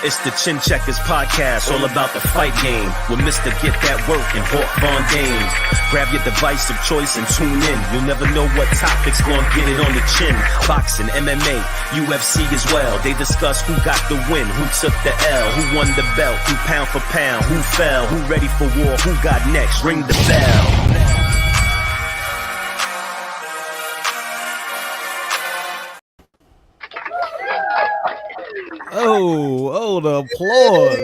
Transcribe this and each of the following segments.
It's the Chin Checkers podcast, all about the fight game. With Mr. Get That Work and Hawk Von Dame. Grab your device of choice and tune in. You'll never know what topics gonna get it on the chin. Boxing, MMA, UFC as well. They discuss who got the win, who took the L, who won the belt, who pound for pound, who fell, who ready for war, who got next. Ring the bell. The applause.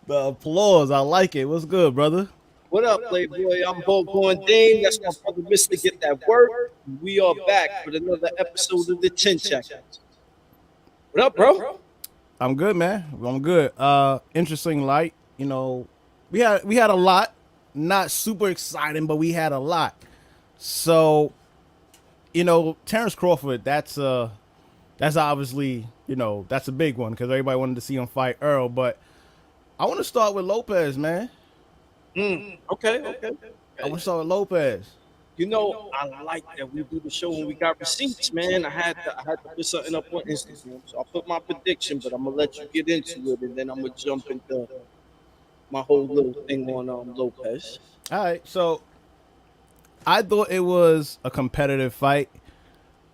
The applause. I like it. What's good, brother? What up, Playboy? I'm Von Dame. That's my brother, Mr. Get That Work. We are back with another episode of the Chin Checkers. What up, bro? I'm good, man. I'm good. Interesting light. You know, we had a lot. Not super exciting, but we had a lot. So, you know, Terrence Crawford, that's obviously, you know, that's a big one because everybody wanted to see him fight Earl. But I want to start with Lopez, man. Okay. I want to start with Lopez. You know, I like that we do the show when we got receipts, man. I had to put something up on Instagram, so I put my prediction, but I'm gonna let you get into it, and then I'm gonna jump into my whole little thing on Lopez. All right, so I thought it was a competitive fight.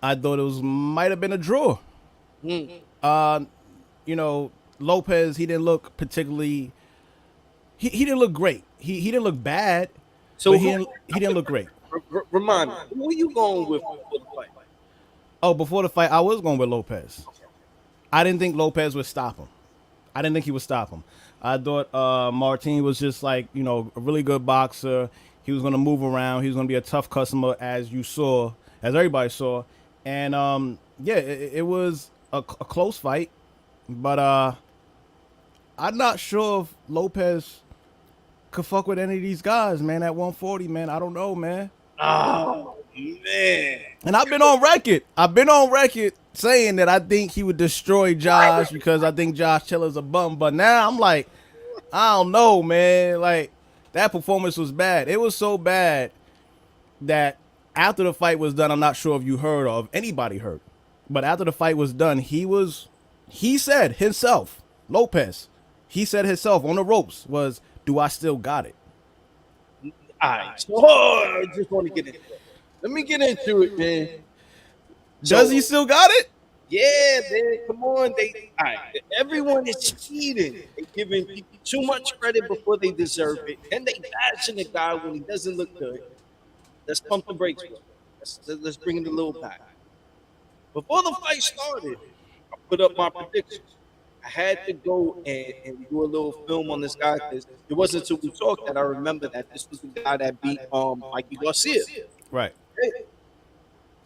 I thought it might have been a draw. You know, Lopez, he didn't look particularly. He didn't look great. He didn't look bad. So but he didn't look great. Remind me, who were you going with before the fight? Oh, before the fight, I was going with Lopez. I didn't think Lopez would stop him. I didn't think he would stop him. I thought Martin was just like, you know, a really good boxer. He was going to move around. He was going to be a tough customer, as everybody saw. And, it was a close fight. But I'm not sure if Lopez could fuck with any of these guys, man, at 140, man. I don't know, man. Oh, man. And I've been on record saying that I think he would destroy Josh because I think Josh Taylor's a bum. But now I'm like, I don't know, man. Like, that performance was bad. It was so bad that after the fight was done, I'm not sure if you heard or if anybody heard, but after the fight was done, he said himself, Lopez, he said himself on the ropes was, do I still got it? All right. So, I just want to get into it. Let me get into it, man. Does he still got it? Yeah, man. Come on. All right. Everyone is cheating. They're giving people too much credit before they deserve it. And they bashing the guy when he doesn't look good. Let's pump the brakes, bro. Let's bring it a little back. Before the fight started, I put up my predictions. I had to go and do a little film on this guy because it wasn't until we talked that I remember that this was the guy that beat Mikey Garcia. Right.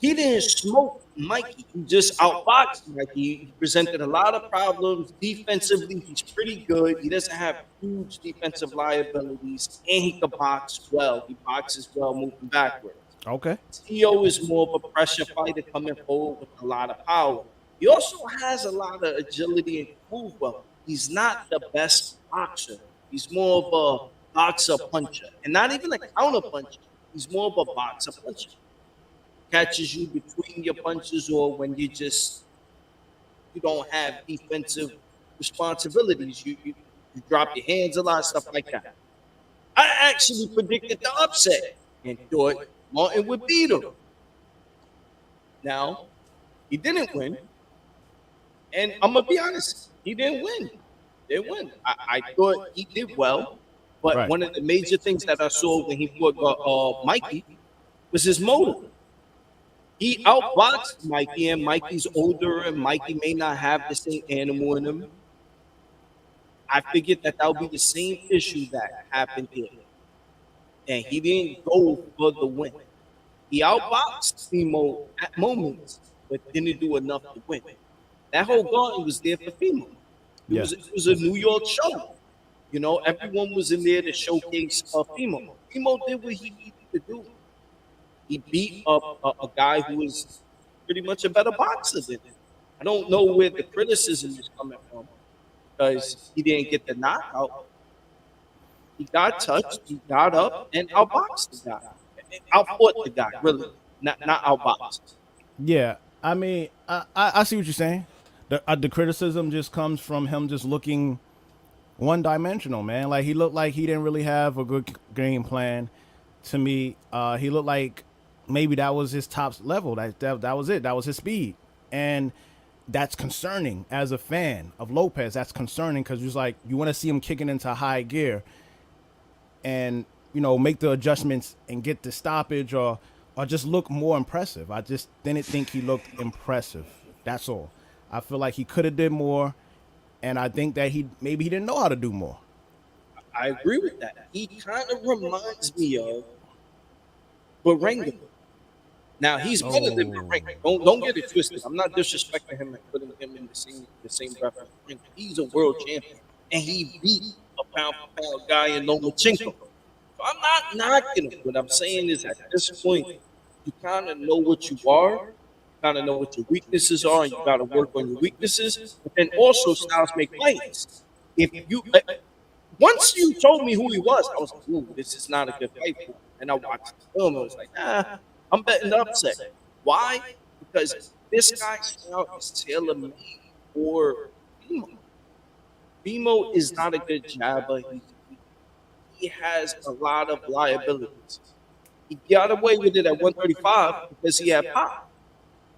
He didn't smoke Mikey. He just outboxed Mikey. He presented a lot of problems defensively. He's pretty good. He doesn't have huge defensive liabilities, and he can box well. He boxes well moving backwards. Okay. Teo is more of a pressure fighter coming forward with a lot of power. He also has a lot of agility and move well. He's not the best boxer. He's more of a boxer puncher. And not even a counter puncher. He's more of a boxer puncher. Catches you between your punches or when you don't have defensive responsibilities. You drop your hands a lot, stuff like that. I actually predicted the upset and thought Martin would beat him. Now, he didn't win. And I'm going to be honest, he didn't win. I thought he did well, but One of the major things that I saw when he fought Mikey was his motor. He outboxed Mikey, and Mikey's older, and Mikey may not have the same animal in him. I figured that would be the same issue that happened here. And he didn't go for the win. He outboxed Fimo at moments, but didn't do enough to win. That whole garden was there for Fimo. It was a New York show. You know, everyone was in there to showcase Fimo. Fimo did what he needed to do. He beat up a guy who was pretty much a better boxer than him. I don't know where the criticism is coming from because he didn't get the knockout. He got touched, he got up, and outboxed the guy. Outfought the guy, really, not outboxed. Yeah, I mean, I see what you're saying. The criticism just comes from him just looking one-dimensional, man. Like he looked like he didn't really have a good game plan. To me, he looked like maybe that was his top level. That was it. That was his speed, and that's concerning as a fan of Lopez. That's concerning because it's like you want to see him kicking into high gear, and make the adjustments and get the stoppage or just look more impressive. I just didn't think he looked impressive. That's all. I feel like he could have did more, and I think that maybe he didn't know how to do more. I agree with that. He kind of reminds me of Berenguer. Now he's better than Berenguer. Don't get it twisted. I'm not disrespecting him and putting him in the same breath as Berenguer. He's a world champion, and he beat a pound for pound guy in Lomachenko. So I'm not knocking him. What I'm saying is, at this point, you kind of know what you are, kind of know what your weaknesses are, and you got to work on your weaknesses. But then also, styles make fights. If you once you told me who he was, I was like, "Ooh, this is not a good fight for him." And I watched the film, and I was like, I'm betting the upset. Why? Because this guy's style is tailor-made for Fimo. Fimo is not a good jabber. He has a lot of liabilities. He got away with it at 135 because he had pop.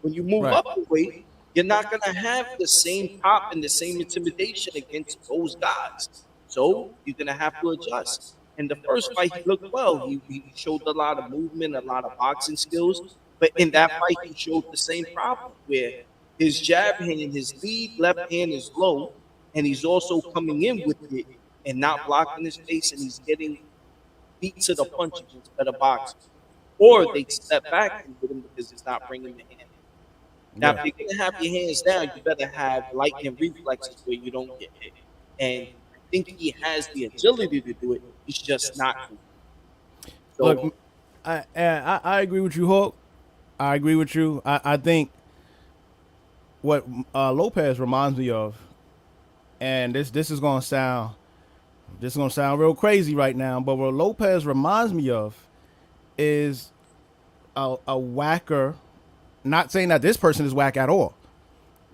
When you move up the weight, you're not going to have the same pop and the same intimidation against those guys. So you're going to have to adjust. In the first fight, he looked well. He showed a lot of movement, a lot of boxing skills. But in that fight, he showed the same problem where his jab hand, his lead left hand is low, and he's also coming in with it and not blocking his face, and he's getting beat to the punches instead of boxing. Or they step back and hit him because he's not bringing the hand. Now, if you're going to have your hands down, you better have lightning reflexes where you don't get hit. And I think he has the agility to do it. He's just not. So, look, I agree with you, Hulk. I agree with you. I think what Lopez reminds me of, and this is gonna sound real crazy right now, but what Lopez reminds me of is a whacker. Not saying that this person is whack at all,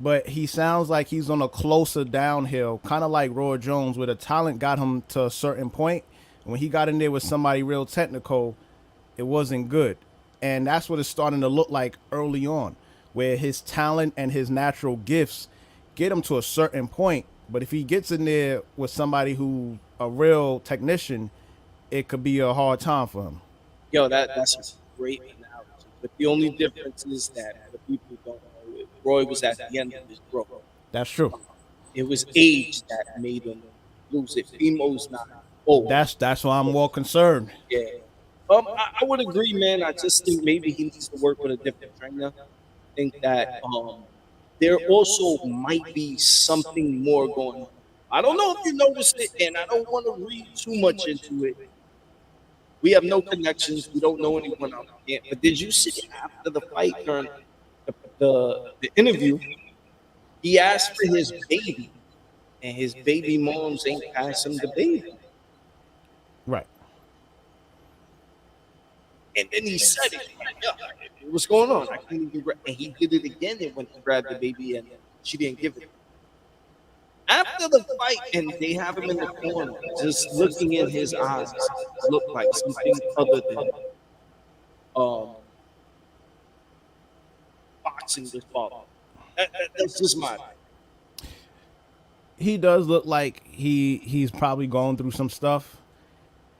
but he sounds like he's on a closer downhill, kind of like Roy Jones, where the talent got him to a certain point. When he got in there with somebody real technical, it wasn't good. And that's what it's starting to look like early on, where his talent and his natural gifts get him to a certain point. But if he gets in there with somebody who's a real technician, it could be a hard time for him. Yo, that's a great analogy. But the only difference is that the people don't know it. Roy was at the end of his growth. That's true. It was age that made him lose it. Fimo's not old. That's why I'm more concerned. Yeah. I would agree, man. I just think maybe he needs to work with a different trainer. I think that there also might be something more going on. I don't know if you noticed it, and I don't want to read too much into it. We have no connections. We don't know anyone out there. But did you see after the fight during the interview, he asked for his baby, and his baby moms ain't passed him the baby. Right. And then he said it. What's going on? I can't even and he did it again and when he grabbed the baby and she didn't give it. After the fight, and they have him in the corner, just looking in his eyes, looked like something other than boxing this ball. That's just my opinion. He does look like he's probably going through some stuff.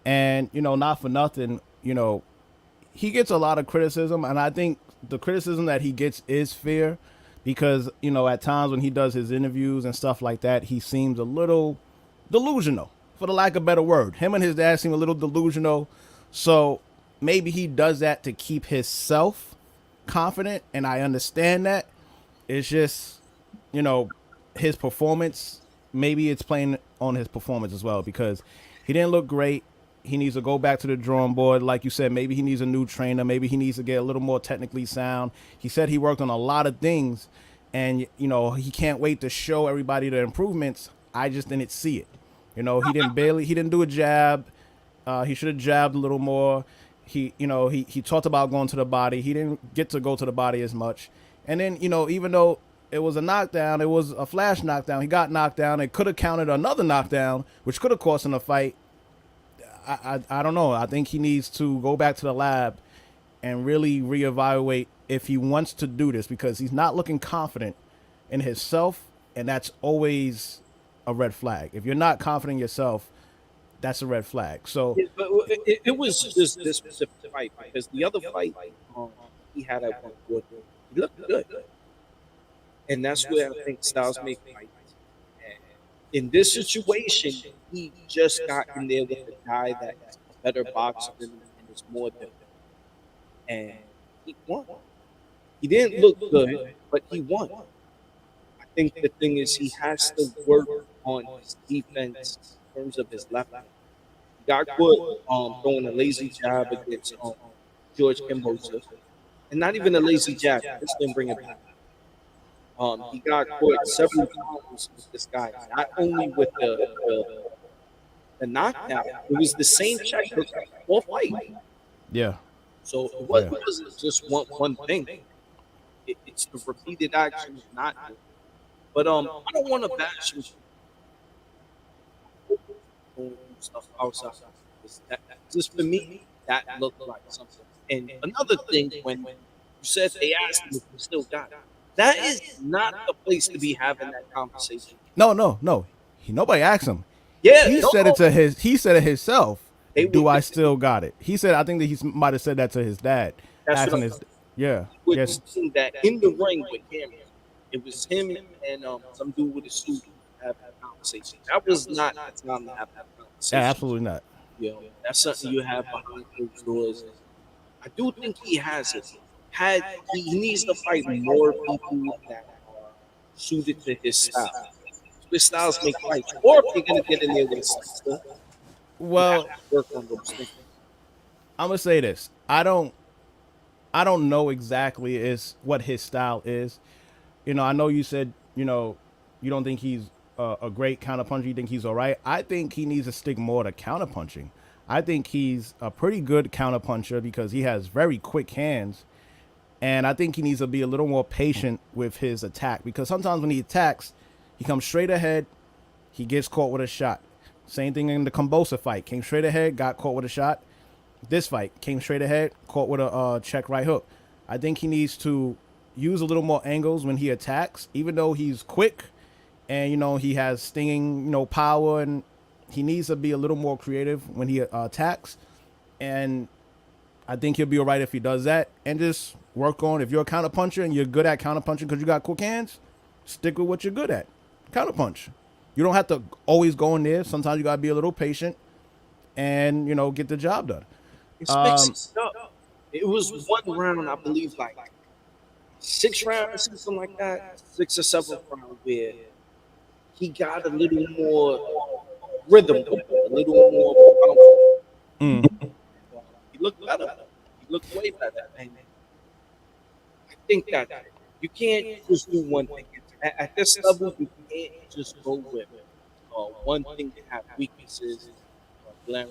And, not for nothing, he gets a lot of criticism, and I think the criticism that he gets is fair because, at times when he does his interviews and stuff like that, he seems a little delusional, for the lack of a better word. Him and his dad seem a little delusional, so maybe he does that to keep himself confident, and I understand that. It's just, his performance, maybe it's playing on his performance as well because he didn't look great. He needs to go back to the drawing board. Like you said, maybe he needs a new trainer. Maybe he needs to get a little more technically sound. He said he worked on a lot of things, and, he can't wait to show everybody the improvements. I just didn't see it. He didn't do a jab. He should have jabbed a little more. He talked about going to the body. He didn't get to go to the body as much. And then, even though it was a knockdown. It was a flash knockdown. He got knocked down. It could have counted another knockdown, which could have cost him a fight. I don't know. I think he needs to go back to the lab and really reevaluate if he wants to do this, because he's not looking confident in himself, and that's always a red flag. If you're not confident in yourself, that's a red flag. So But it was just this specific fight, because the other fight he had at one point, he looked good, and that's where I think styles make fights. And in this situation, he just got in there with a guy that's a better boxer than him and is more different, and he won. He didn't look good, but he won. I think the thing is he has to work on his defense in terms of his left hand. He got caught throwing a lazy jab against George Kimbosa, and not even a lazy jab. Just didn't bring it back. He got caught several times with this guy, not only with the knockdown. It was the same check all fight. yeah, So it wasn't just one thing. It's the repeated actions, not. But I don't want to bash him stuff outside. Just for me, that looked like something. And another thing, when you said they asked him if he still got it, that is not the place to be having that conversation. no. Nobody asked him. Yeah, He said it to his. He said it himself. Do I would- still got it? He said. I think that he might have said that to his dad. That's Asking what his. Yeah. With Yes. that in the ring with him, it was him and some dude with a suit having a conversation. That was not the time to have that conversation. Yeah, absolutely not. You know, that's something you have behind closed doors. I do think he has it. He needs to fight more people that are suited to his style. His styles make fights. Or if you're gonna get in there with a sister, Well, you have to work on those things. I'm gonna say this. I don't know exactly what his style is. You know, I know you said, you don't think he's a great counterpuncher. You think he's all right. I think he needs to stick more to counterpunching. I think he's a pretty good counterpuncher because he has very quick hands. And I think he needs to be a little more patient with his attack, because sometimes when he attacks, he comes straight ahead, he gets caught with a shot. Same thing in the Kombosa fight. Came straight ahead, got caught with a shot. This fight came straight ahead, caught with a check right hook. I think he needs to use a little more angles when he attacks, even though he's quick and, he has stinging, power, and he needs to be a little more creative when he attacks. And I think he'll be all right if he does that, and just work on, if you're a counterpuncher and you're good at counterpunching because you got quick hands, stick with what you're good at. Counterpunch. You don't have to always go in there. Sometimes you got to be a little patient and, get the job done. It's mixed up. It was one round, I believe, like 6 rounds, something like that, 6 or 7 rounds, where he got a little more rhythm, a little more powerful. He looked better. He looked way better. And I think that you can't just do one thing. At this level, you can't just go with one thing that have weaknesses. People are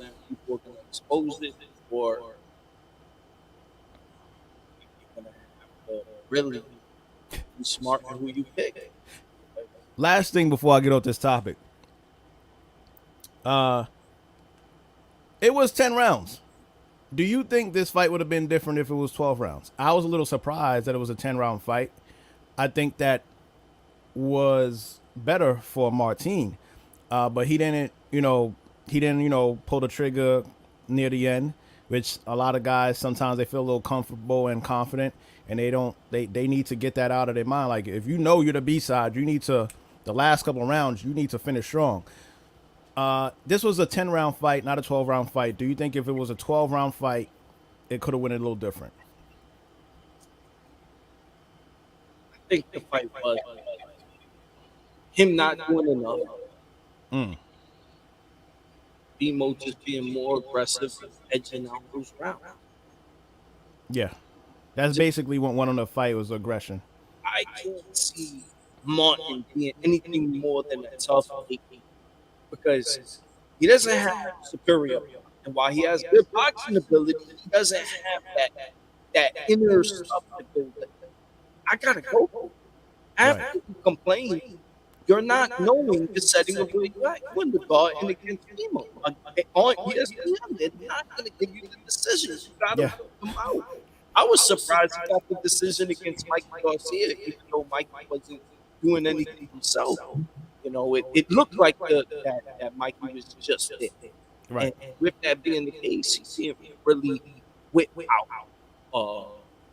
going to expose it, or you're going to have to really be smart in who you pick. Last thing before I get off this topic. It was 10 rounds. Do you think this fight would have been different if it was 12 rounds? I was a little surprised that it was a 10-round fight. I think that was better for Martin. But he didn't, pull the trigger near the end, which a lot of guys, sometimes they feel a little comfortable and confident, and they need to get that out of their mind. Like, if you're the B-side, you need to, the last couple of rounds, you need to finish strong. This was a 10-round fight, not a 12-round fight. Do you think if it was a 12-round fight, it could have went a little different? I think the fight was him not doing enough. Bimo just being more aggressive, edging out those rounds. Yeah. That's basically what won on the fight, was aggression. I can't see Martin being anything more than a tough 18, because he doesn't have superior. And while he has good boxing ability, he doesn't have that inner stuff to go with. I gotta go. After you complain, you're not knowing the setting of where you're at. You in the garden against Emo. On ESPN, they're not going to give you the decision. You got to Yeah. put them out. I was surprised he got the decision against Mikey Garcia, even though Mikey wasn't doing anything himself. You know, it looked like that Mikey was just there. Right. And with that being the case, he didn't really whip out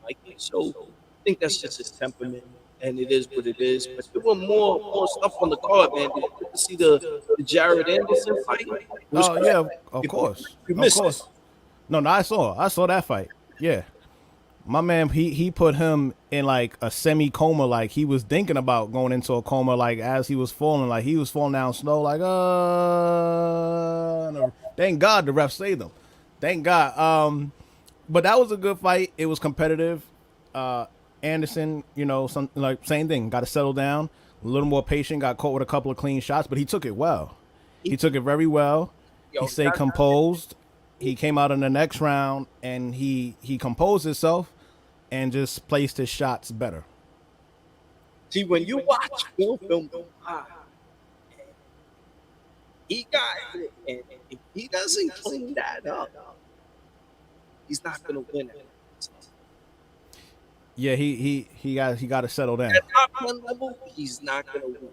Mikey. So I think that's just his temperament, and it is what it is. But there were more stuff on the card, man. Did you see the Jared Anderson fight? Oh yeah, of course. You Of missed course. it. No, I saw that fight. Yeah. My man, he put him in like a semi coma, like he was thinking about going into a coma, like as he was falling, like he was falling down slow, like no. Thank God the ref saved him. Thank God. But that was a good fight. It was competitive. Anderson, you know, some like same thing. Got to settle down, a little more patient. Got caught with a couple of clean shots, but he took it well. He took it very well. He stayed composed. He came out in the next round and he composed himself and just placed his shots better. See, when you watch film, he got it, and if he doesn't clean that up, he's not going to win it. Yeah, he got to settle down. At top 1 level, he's not going to win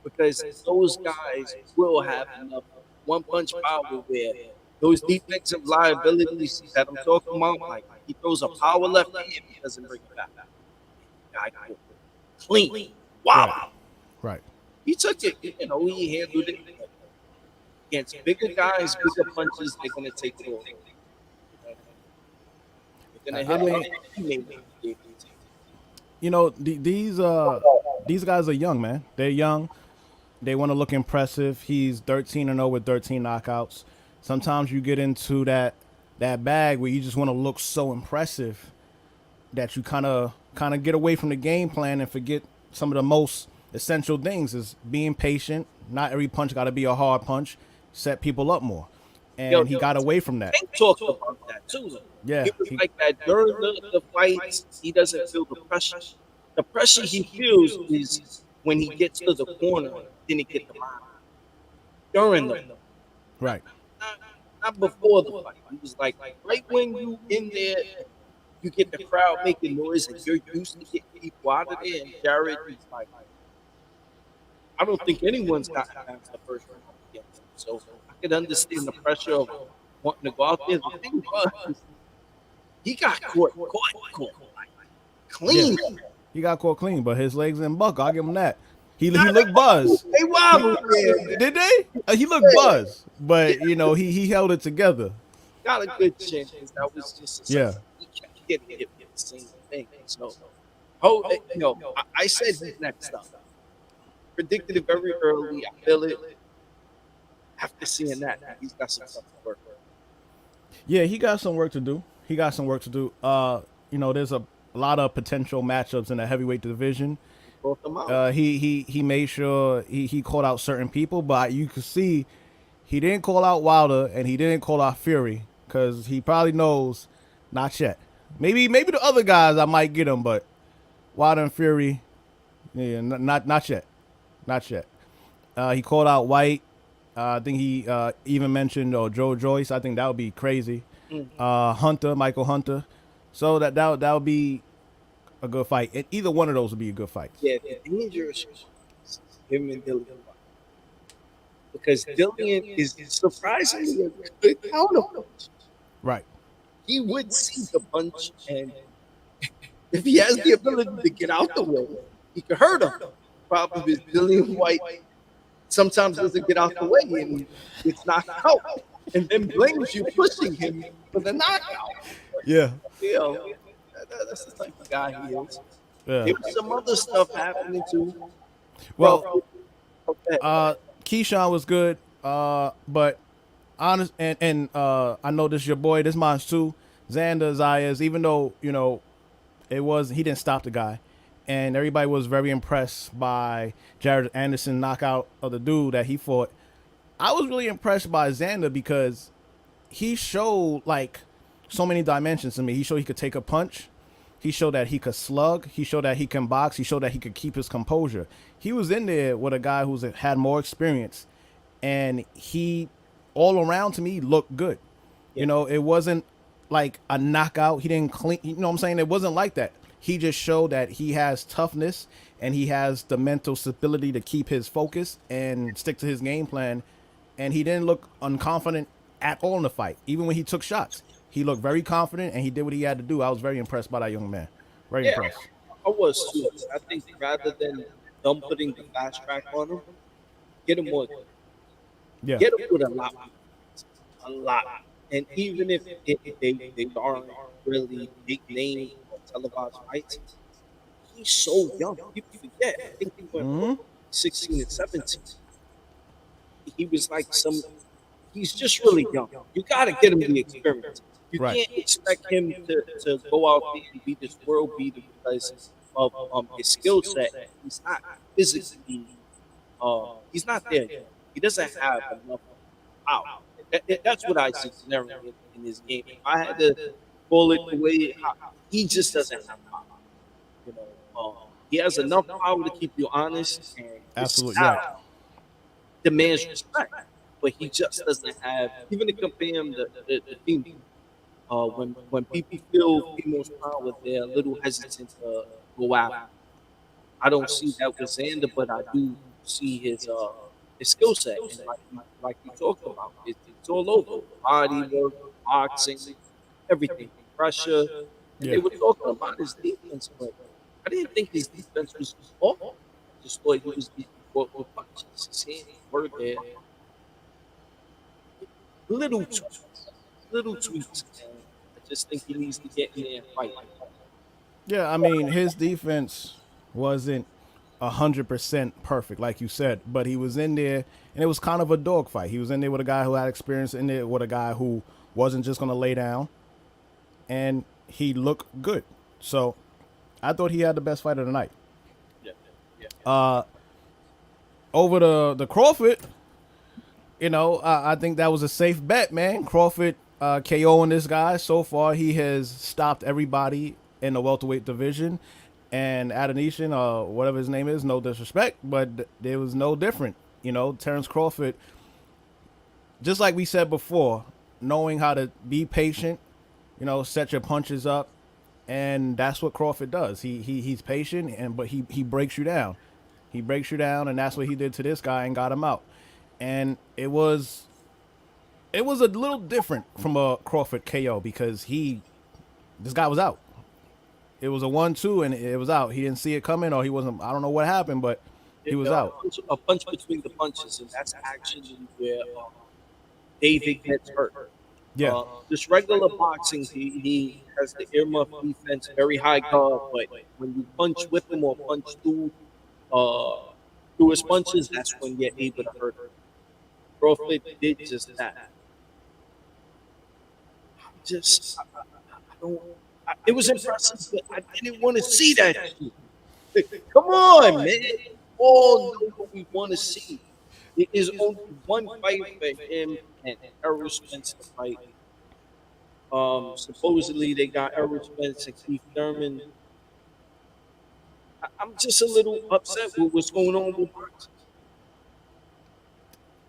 because those guys will have enough one-punch power where those defensive liabilities that I'm talking about, like he throws a power left hand, he doesn't bring it back. Guy clean. Wow. Right. He took it, you know, he handled it. Against bigger guys, bigger punches, they're going to take it over. They're going to hit him. You know, these guys are young, man. They're young. They want to look impressive. He's 13-0 with 13 knockouts. Sometimes you get into that bag where you just want to look so impressive that you kind of get away from the game plan and forget some of the most essential things is being patient. Not every punch got to be a hard punch. Set people up more. And he got away from that. Tank talked about that too. Yeah. It was like that during the fights, he doesn't feel the pressure. The pressure he feels is when he gets to the corner, then he get the line. During them. Right. Not before the fight. He was like right when you in there, you get the crowd making noise and you're used to getting people out of there. And Jared is like, I don't think anyone's got past the first round against him. So I could understand the pressure of wanting to go out there. The thing was, he got caught clean. Yeah. He got caught clean, but his legs didn't buck. I'll give him that. He looked buzzed. They wobbled, man. Did they? He looked buzzed, but you know he held it together. Got a good chin. That was just Yeah. He kept getting hit with the same thing. So, I said he's next up. Predicted it very early. I feel it. After seeing that, he's got some stuff to work with. Yeah, he got some work to do. You know, there's a lot of potential matchups in the heavyweight division. Both them out. He made sure he called out certain people, but you could see he didn't call out Wilder and he didn't call out Fury because he probably knows not yet. Maybe the other guys I might get them, but Wilder and Fury, yeah, not yet, not yet. He called out White. I think he even mentioned Joe Joyce. I think that would be crazy. Michael Hunter. So that would be a good fight. And either one of those would be a good fight. Yeah, the dangerous is him and Dillian. Because Dillian is surprisingly a good counter punch. Right. He would see the punch, and if he has the ability to get out the way, he could hurt him. Problem is Dillian White sometimes doesn't get out the way and it's knocked out, and then blames you pushing him for the knockout. Yeah. That's the type of guy he is. Yeah. There was some other stuff happening too. Well, Keyshawn was good, but honest and I know this is your boy. This mine's too. Xander Zayas, even though he didn't stop the guy, and everybody was very impressed by Jared Anderson knockout of the dude that he fought. I was really impressed by Xander because he showed like so many dimensions to me. He showed he could take a punch. He showed that he could slug. He showed that he can box. He showed that he could keep his composure. He was in there with a guy who's had more experience, and he, all around to me, looked good. Yeah. You know, it wasn't like a knockout. He didn't clean. You know what I'm saying? It wasn't like that. He just showed that he has toughness and he has the mental stability to keep his focus and stick to his game plan. And he didn't look unconfident at all in the fight. Even when he took shots, he looked very confident and he did what he had to do. I was very impressed by that young man. Very impressed. I was too. I think rather than them putting the fast track on him, get him more. Yeah. Get him with a lot. And even if they aren't really big name or televised fights, he's so young. People forget. I think he went 16 and 17. He was like he's just really young. You got to get him the experience. You can't expect him to go out there and be this world beater because of his skill set. He's not physically, he's not there yet. He doesn't have enough power. That's what I see in his game. If I had to call it the way he just doesn't have power. You know, he has enough power to keep you honest and absolutely demands respect, but he just doesn't have. Even to compare him to the female, when people feel females' power, they're a little hesitant to go out. I don't see that with Xander, but I do see his skill set, and like you talked about, it's all over. Body work, boxing, everything, pressure. And they were talking about his defense, but I didn't think his defense was awful. I just thought he was beating with punches. His hand were there. Little tweaks. I just think he needs to get in there and fight. Yeah, I mean, his defense wasn't 100% perfect, like you said, but he was in there, and it was kind of a dogfight. He was in there with a guy who had experience, in there with a guy who wasn't just going to lay down, and he looked good. So I thought he had the best fight of the night. Yeah. Over the Crawford, you know, I think that was a safe bet, man. Crawford KOing this guy. So far, he has stopped everybody in the welterweight division. And Adonishan, whatever his name is, no disrespect, but there was no different. You know, Terrence Crawford, just like we said before, knowing how to be patient, you know, set your punches up, and that's what Crawford does. He's patient, but he breaks you down. He breaks you down, and that's what he did to this guy and got him out. And it was a little different from a Crawford KO because this guy was out. It was a 1-2 and it was out. He didn't see it coming, or he wasn't. I don't know what happened, but he was out. A punch between the punches, and that's actually where David gets hurt. Yeah. Just regular boxing, he has the earmuff defense, very high guard, but when you punch with him or punch through his punches, that's when you're able to hurt him. Crawford did just that. I don't. It was impressive, but I didn't want to see that shit. Come on, man. All know what we want to see. It is only one fight for him and Errol Spence to fight. Supposedly they got Errol Spence and Keith Thurman. I'm just a little upset with what's going on with boxing.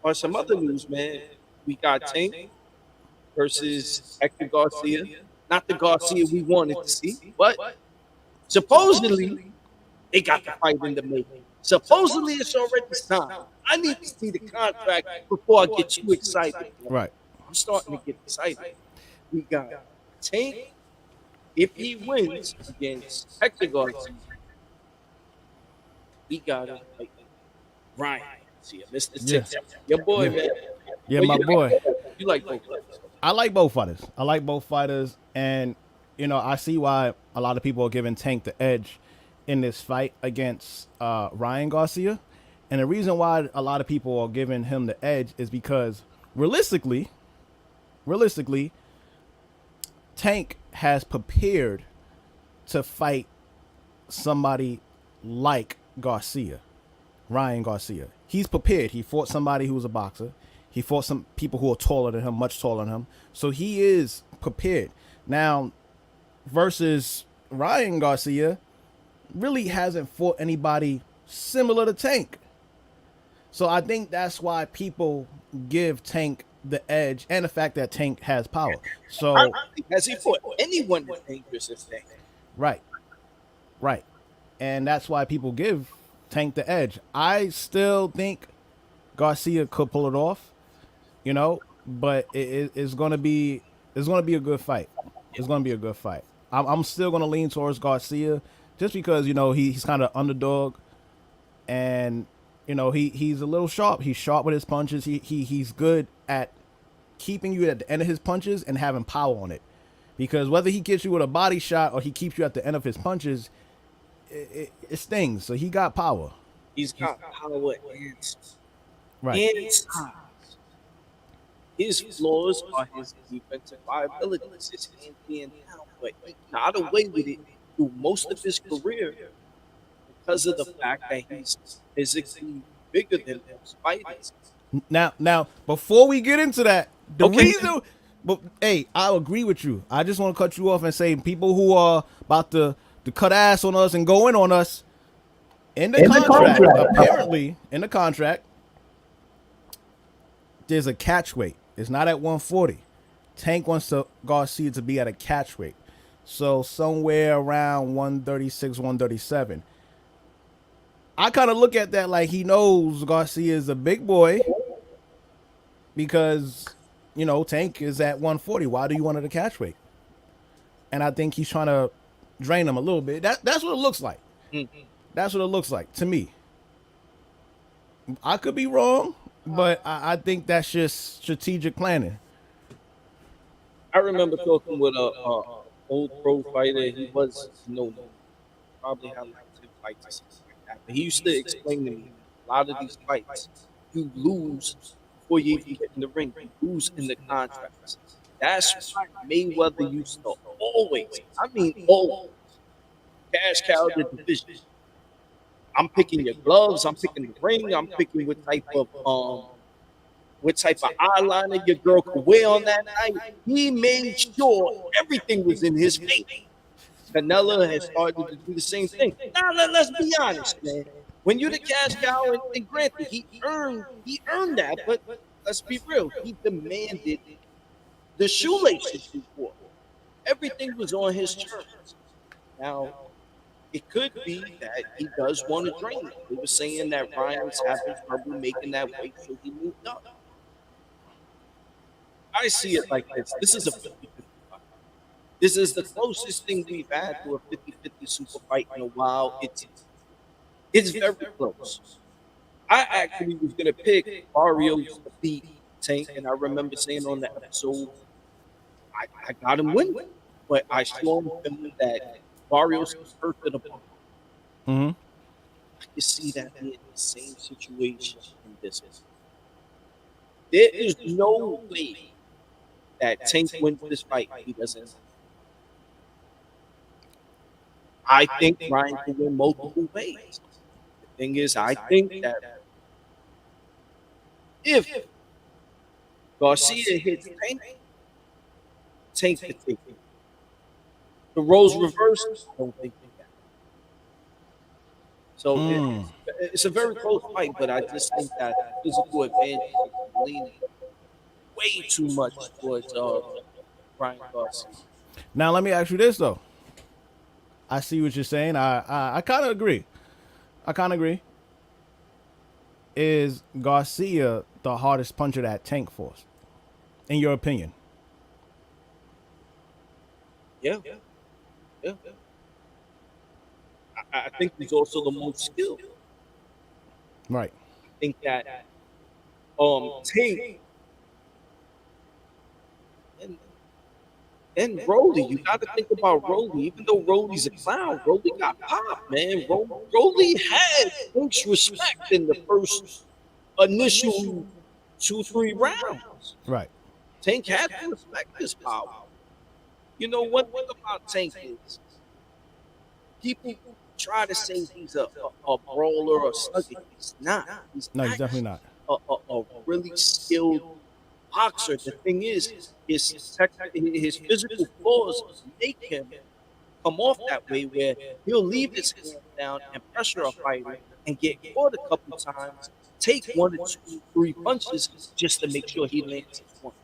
Or some other news, man. We got Tank versus Hector Garcia. Not the Garcia we wanted to see, but supposedly they got the fight in the making. Supposedly it's already signed. I need to see the contract before I get too excited. Right. I'm starting to get excited. We got Tank. If he wins against Hector Garcia, we got to fight Ryan. See, Mr. Tip. Your boy, man. Yeah, my boy. You like both fighters? I like both fighters. And, you know, I see why a lot of people are giving Tank the edge in this fight against Ryan Garcia. And the reason why a lot of people are giving him the edge is because realistically, Tank has prepared to fight somebody like Garcia, Ryan Garcia. He's prepared. He fought somebody who was a boxer. He fought some people who are taller than him, much taller than him. So he is prepared. Now, versus Ryan Garcia really hasn't fought anybody similar to Tank. So I think that's why people give Tank the edge and the fact that Tank has power. I So, don't think has he fought anyone as dangerous as Tank. right, right. And that's why people give Tank the edge. I still think Garcia could pull it off, but it's gonna be a good fight. It's gonna be a good fight. I'm still gonna lean towards Garcia just because he's kind of underdog, and he's a little sharp. He's sharp with his punches. He's good at keeping you at the end of his punches and having power on it. Because whether he gets you with a body shot or he keeps you at the end of his punches, it stings. So he got power. He's got power Right. and size. His flaws are his defensive liabilities, his hand being down, but he got away with it through most of his career because of the fact that he's physically bigger than most fighters. Now, before we get into that, the Okay. reason, but hey, I agree with you. I just want to cut you off and say people who are about to cut ass on us and go in on us in the contract, apparently in the contract, there's a catch weight. It's not at 140. Tank wants Garcia to be at a catch weight, so somewhere around 136, 137. I kind of look at that like he knows Garcia is a big boy because, Tank is at 140. Why do you want it to catch weight? And I think he's trying to drain him a little bit. That's what it looks like. Mm-hmm. That's what it looks like to me. I could be wrong, but I think that's just strategic planning. I remember talking with a old pro fighter. He was probably had like 10 fights or something like that. But he used to explain to me a lot of these fights you lose before you even get in the ring. You lose in the contracts. That's why Mayweather used to always, always, cash cow the division. I'm picking your gloves. I'm picking the ring. I'm picking what type of eyeliner your girl could wear on that night. He made sure everything was in his face. Canelo has started to do the same thing. Now let's be honest, man. When you're the cash cow, and granted, he earned that, but let's be real. He demanded the shoelaces he wore. Everything was on his terms. Now, it could be that he does want to drain it. They were saying that Ryan's having trouble making that weight, so he moved up. I see it like this. This is a 50-50 fight. This is the closest thing we've had to a 50-50 super fight in a while. It's very close. I actually was going to pick Barrios to beat Tank, and I remember saying on the episode, I got him winning. But I saw him feeling that Barrios was hurt to the bone. Mm-hmm. I can see that being the same situation in this one. There is no way that Tank wins this fight. He doesn't. I think Ryan can win multiple ways. The thing is, I think that if Garcia hits Tank could take it. The roles reversed, I don't think they got it. So it's a very close fight, but I just think that physical advantage is leaning way too much towards Ryan Garcia. Now let me ask you this though. I see what you're saying. I kind of agree. Is Garcia the hardest puncher that Tank forced, in your opinion? Yeah. I think he's also the most skilled. Right. I think that Tank and Rolly, you got to think about Rolly. Even though Rolly's a clown, Rolly got popped, man. Rolly had Tank's respect in the first initial 2-3 rounds. Right. Tank had to respect his power. You know, one thing about Tank is people try to say he's a brawler or slugger. He's not. He's definitely not. A really skilled boxer. The thing is, his physical flaws make him come off that way where he'll leave his hands down and pressure a fighter and get caught a couple times, take 1 or 2, 3 punches just to make sure he lands his one.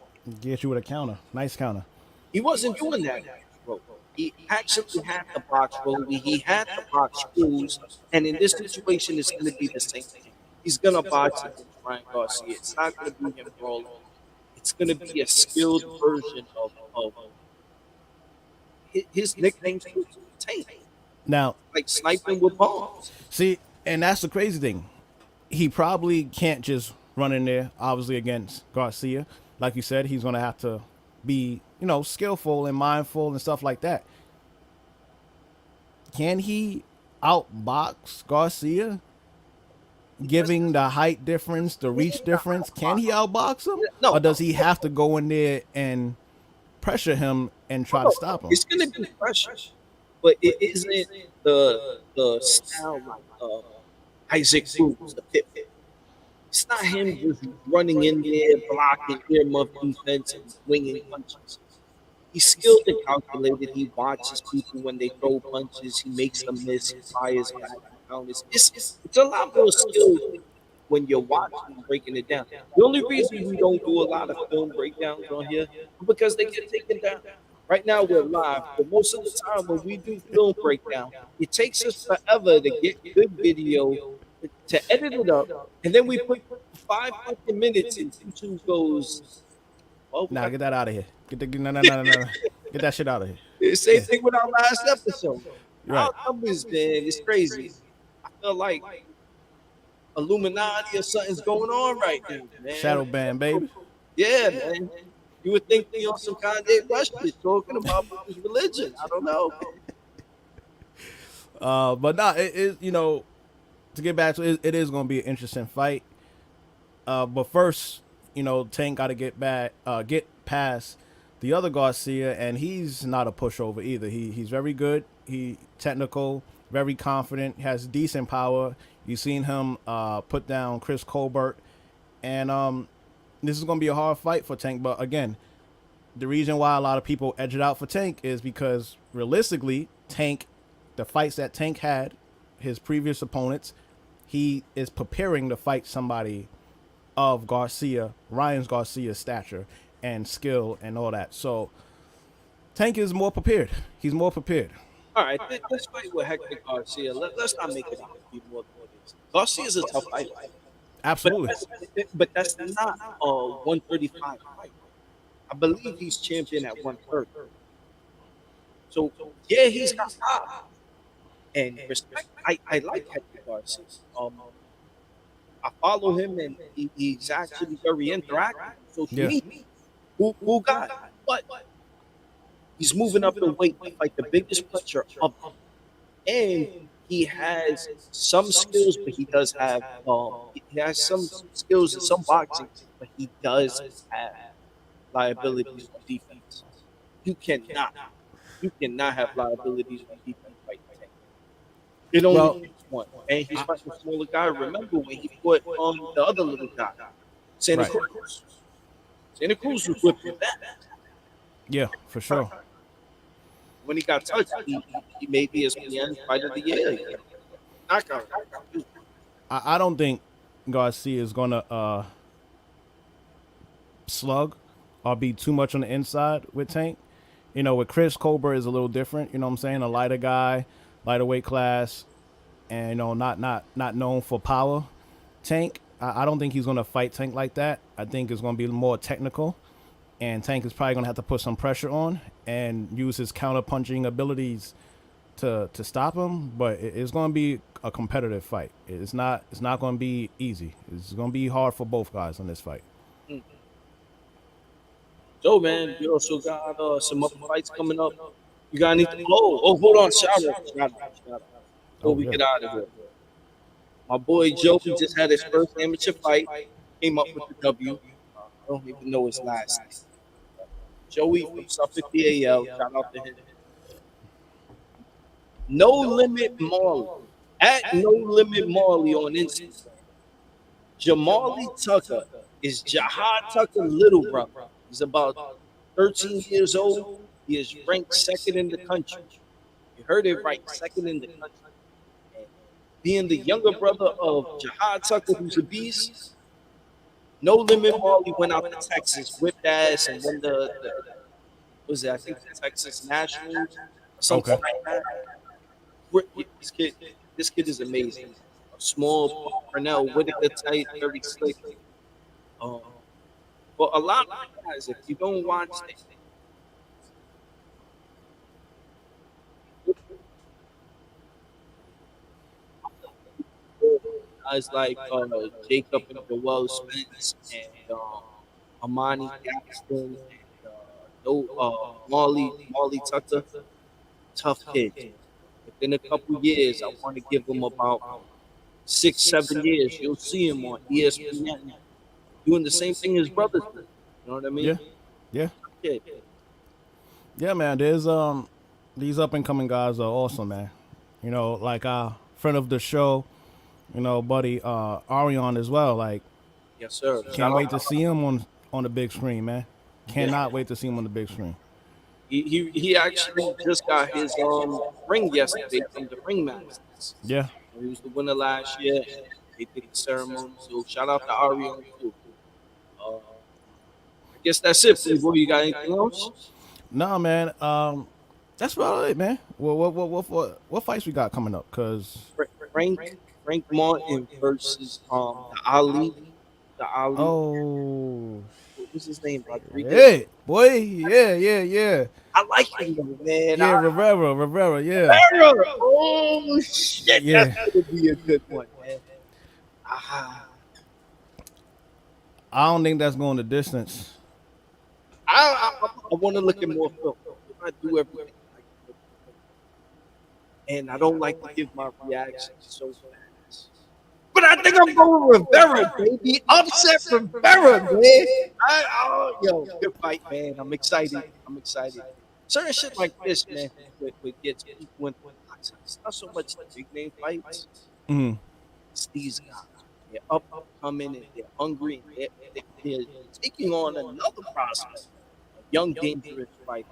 Get you with a counter. Nice counter. He wasn't doing that. Bro. He actually had the box rolling. He had the box screws. And in this situation, it's going to be the same thing. He's going to box against Ryan Garcia. It's not going to be him brawling. It's going to be a skilled version of his nickname's Tank. Now, like sniping with bombs. See, and that's the crazy thing. He probably can't just run in there, obviously, against Garcia. Like you said, he's going to have to be, skillful and mindful and stuff like that. Can he outbox Garcia? Giving the height difference, the reach difference, can he outbox him? No. Or does he have to go in there and pressure him and try to stop him? It's going to be pressure, but it isn't the style like Isaac Cruz, the pit. It's not him just running in there, blocking earmuff defense and winging punches. He's skilled and calculated. He watches people when they throw punches. He makes them miss. He fires back. It's a lot more skilled when you're watching and breaking it down. The only reason we don't do a lot of film breakdowns on here is because they get taken down. Right now we're live, but most of the time when we do film breakdown, it takes us forever to get good video, to edit it up, and then we put 5 fucking minutes and YouTube goes, well, nah, get that out of here. No. Get that shit out of here. Same thing with our last episode. Right. Our numbers, man, it's crazy. I feel like Illuminati or something's going on right now, man. Shadow band, baby. Yeah, man. You would think they on some Kanye West shit talking about his religion. I don't know. But no, it is, to get back to it, it is going to be an interesting fight. But first, Tank got to get past the other Garcia, and he's not a pushover either. He's very good. He technical, very confident, has decent power. You've seen him put down Chris Colbert, and this is going to be a hard fight for Tank. But again, the reason why a lot of people edge it out for Tank is because realistically, the fights that Tank had, his previous opponents, he is preparing to fight somebody of Ryan Garcia's stature and skill and all that. So Tank is more prepared. He's more prepared. All right, let's fight with Hector Garcia. Let's not make it out to be more than it is. Garcia's a tough fight. Absolutely. But that's not a 135 fight. I believe he's champion at 130. So, yeah, he's got top. And respect, I like Hector Garcia. I follow him, and he's actually very interactive. So, to me, cool guy. But he's moving up in weight to fight the biggest puncher of him. And he has some skills, but he does have some skills in some boxing, but he does have liabilities on defense. You cannot have liabilities on defense like that. It only takes one. And he's fighting a smaller guy. Remember when he fought the other little guy, Santa Cruz. Santa Cruz was whipping that. Yeah, for sure. When he got touched, he made the ESPN Fight of the Year. Knockout. I don't think Garcia is gonna slug or be too much on the inside with Tank. With Chris Colbert is a little different. You know what I'm saying? A lighter guy, lighter weight class, and not known for power. Tank, I don't think he's gonna fight Tank like that. I think it's gonna be more technical. And Tank is probably going to have to put some pressure on and use his counter-punching abilities to stop him. But it's going to be a competitive fight. It's not going to be easy. It's going to be hard for both guys in this fight. So, man, you also got some other fights coming up. You got anything? Oh, hold on. Shout out. Before we get out of here. My boy Joey just had his first amateur fight. Came up with the W. I don't even know his last name. Joey from Suffolk DAL, shout out to him. No Limit Marley, at No Limit Marley on Instagram. Jamali Tucker is Jihad Tucker's little brother. He's about 13 years old. He is ranked second in the country. You heard it right, second in the country. And being the younger brother of Jahad Tucker, who's a beast, No Limit Marley went out to Texas, whipped ass, and won the what was it? I think the Texas Nationals, something Okay. like that. This kid is amazing. A small Purnell, Whitaker type, very slick. Um, but a lot of guys, if you don't watch guys like Jacob and Joel Spence and Amani Gaston and Marley Tucker, tough kids. Within a couple years, I want to give them about 6, 7 years. You'll see him on ESPN doing the same thing his brothers do. You know what I mean? Yeah. Yeah. Yeah. Yeah, man. There's these up and coming guys are awesome, man. You know, like our friend of the show, you know, buddy Arion as well. Like, Yes, sir. can't wait to see him on the big screen, man. Cannot wait to see him on the big screen. He actually just got his ring yesterday from the Ring Masters. Yeah. He was the winner last year. They did the ceremony. So shout out to Arion too. I guess that's it. Boy, you got anything else? Nah, man. That's about it, man. What fights we got coming up? Cause Frank Martin versus the Ali. oh, What was his name? Rodriguez. hey, boy, yeah. I like him, though, man. Yeah, Rivera, yeah. Rivera. Oh shit, Yeah. that's gonna be a good one, man. Ah. I don't think that's going the distance. I want to look at more film. I do everything, and I don't like to give my reaction so fast. But I think I'm going Rivera, baby. Upset Rivera, man. Yo, good fight, man. I'm excited. Certain shit like this, man, what gets people in. It's not so much the big name fights. Mm. It's these guys. They're up, coming, and they're hungry. And they're taking on another prospect, a young, dangerous fighter.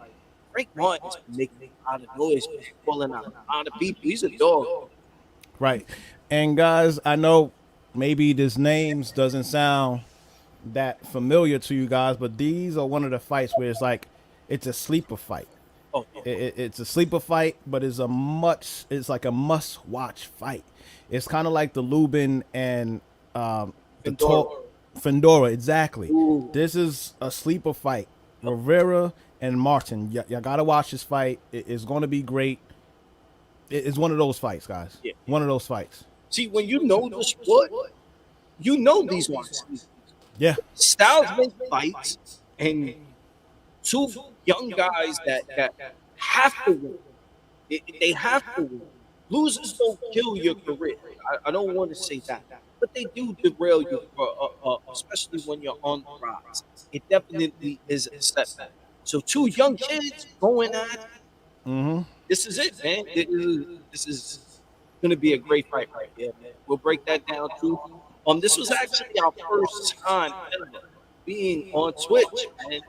Frank Martin's making a lot of noise, man, calling out a lot of people. He's a dog. Right. And guys, I know maybe this names doesn't sound that familiar to you guys, but these are one of the fights where it's like it's a sleeper fight. Oh, It's a sleeper fight, but it's like a must-watch fight. It's kind of like the Lubin and Fendora, exactly. Ooh. This is a sleeper fight. Rivera and Martin. Y'all gotta watch this fight. It's going to be great. It's one of those fights, guys. Yeah. One of those fights. See, when you know the sport, you know these ones. Yeah. Styles make fights, and two young guys that have to win. They have to win. Losers don't kill your career. I don't want to say that, but they do derail you, especially when you're on the rise. It definitely is a setback. So two young kids going at it. Mm-hmm. This is it, man. This is going to be a great fight right here, man. We'll break that down too. This was actually our first time ever being on Twitch, man.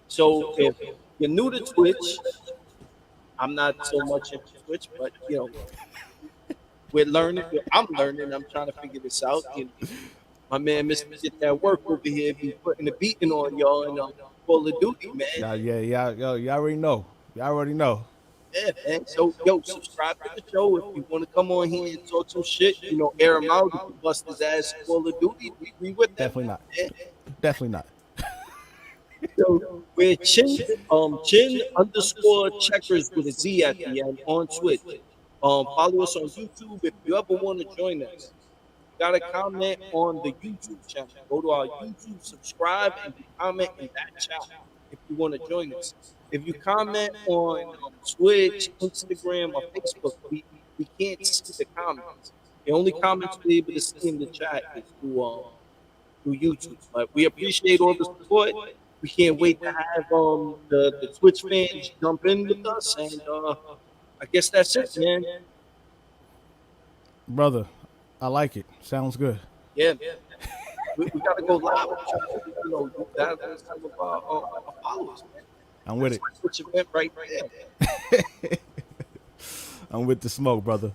So if you're new to Twitch, I'm not so much into Twitch, but you know, we're learning. I'm learning. I'm trying to figure this out. You know, my man, Mr. Get That Work over here, be putting the beating on y'all and Call of Duty, man. Yeah. You already know. Yeah, man. So, yo, subscribe to the show if you want to come on here and talk some shit. You know, air him out. You can bust his ass Call of Duty. We with that. Definitely not. Yeah. Definitely not. So we're chin _checkers with a Z at the end on Twitch. Follow us on YouTube if you ever want to join us. Got a comment on the YouTube channel. Go to our YouTube, subscribe, and comment in that chat if you want to join us. If you comment on Twitch, Instagram, or Facebook, we can't see the comments. The only comments we're able to see in the chat is through YouTube. But we appreciate all the support. We can't wait to have the Twitch fans jump in with us, and I guess that's it, man. Brother, I like it. Sounds good. Yeah, we got to go live. You know, that's some of our followers. Man. I'm with it. That's what you meant right there. I'm with the smoke, brother.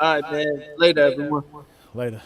All right, man. Later, everyone. Later.